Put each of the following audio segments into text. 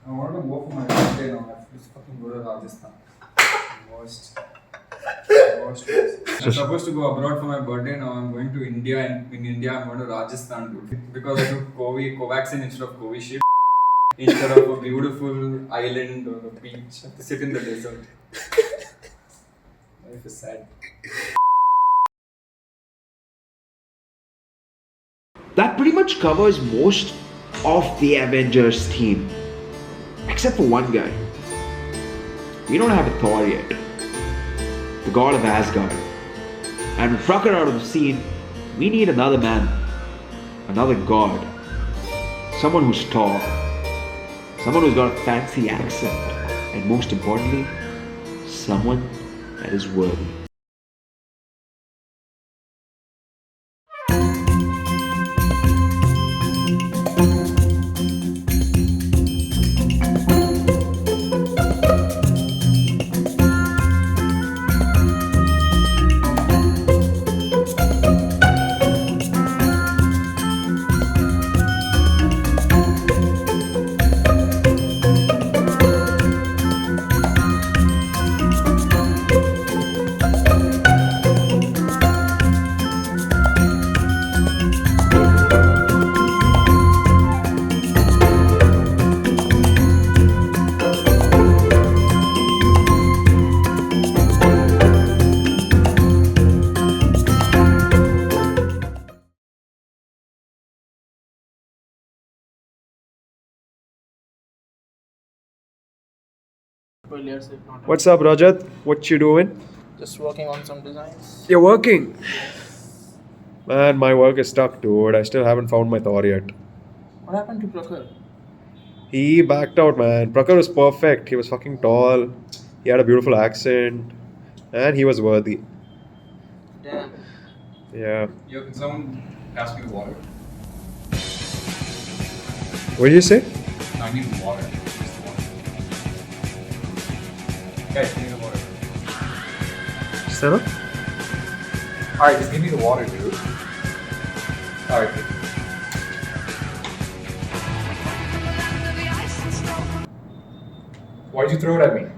I want to go for my birthday now. I have to fucking go to Rajasthan. Worst. Worst. I'm supposed to go abroad for my birthday now. I'm going to India, and in India I'm going to Rajasthan, dude. Because I took Covaxin instead of Covishield. Instead of a beautiful island or a beach, I have to sit in the desert. Life is sad. That pretty much covers most of the Avengers theme. Except for one guy. We don't have a Thor yet. The god of Asgard. And with Prakhar out of the scene, we need another man. Another god. Someone who's tall. Someone who's got a fancy accent. And most importantly, someone that is worthy. What's up, Rajat? What you doing? Just working on some designs. You're working? Man, my work is stuck, dude. I still haven't found my Thor yet. What happened to Prakhar? He backed out, man. Prakhar was perfect. He was fucking tall. He had a beautiful accent. And he was worthy. Damn. Yeah. Yo, can someone pass me the water? What did you say? I need water. Just the water. Guys, give me the water. Stand up? Alright, just give me the water, dude. Alright. Why'd you throw it at me?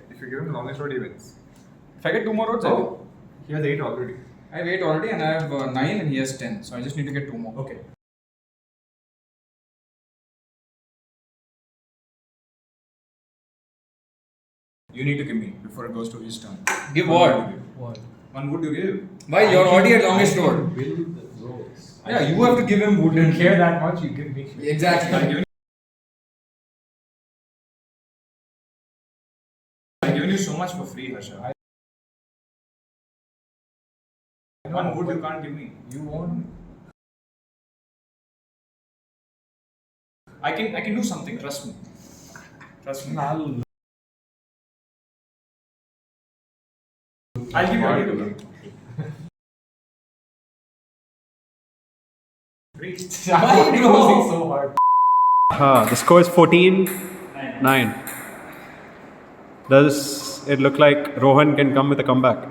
If you give him the longest road, he wins. If I get 2 more roads, I win. He has 8 already. I have 8 already and I have 9 and he has 10. So I just need to get 2 more. Okay. You need to give me before it goes to his turn. Give what? What? One wood you give. Why? You're already at longest road. Build the roads. Yeah, you have to give him wood You and care that much, you give me. Exactly. I've given you so much for free, Harsha. One wood you can't give me. You want. I can do something, trust me. Trust me. I'll give you a little. Why are you closing so hard? The score is 14-9. Does it look like Rohan can come with a comeback?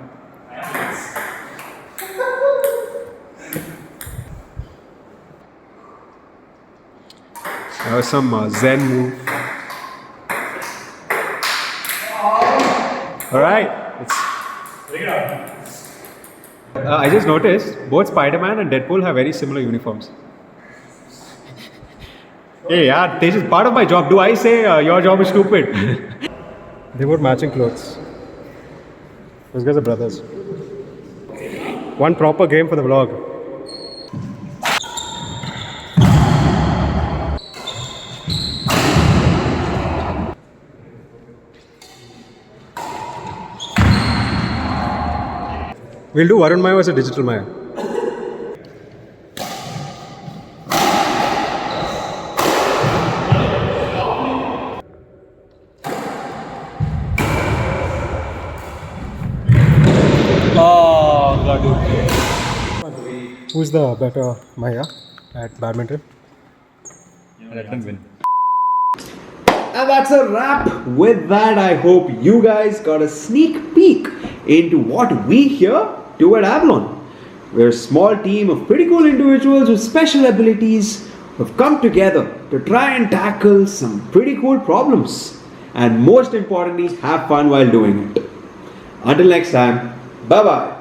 That was some Zen move. Alright. I just noticed both Spider-Man and Deadpool have very similar uniforms. Hey, yeah, this is part of my job. Do I say your job is stupid? They wore matching clothes. Those guys are brothers. One proper game for the vlog. We'll do Varun Maya as a digital Maya. Who's the better Maya at badminton? Let them win. And that's a wrap. With that, I hope you guys got a sneak peek into what we here do at Avalon. We're a small team of pretty cool individuals with special abilities who have come together to try and tackle some pretty cool problems. And most importantly, have fun while doing it. Until next time, bye bye.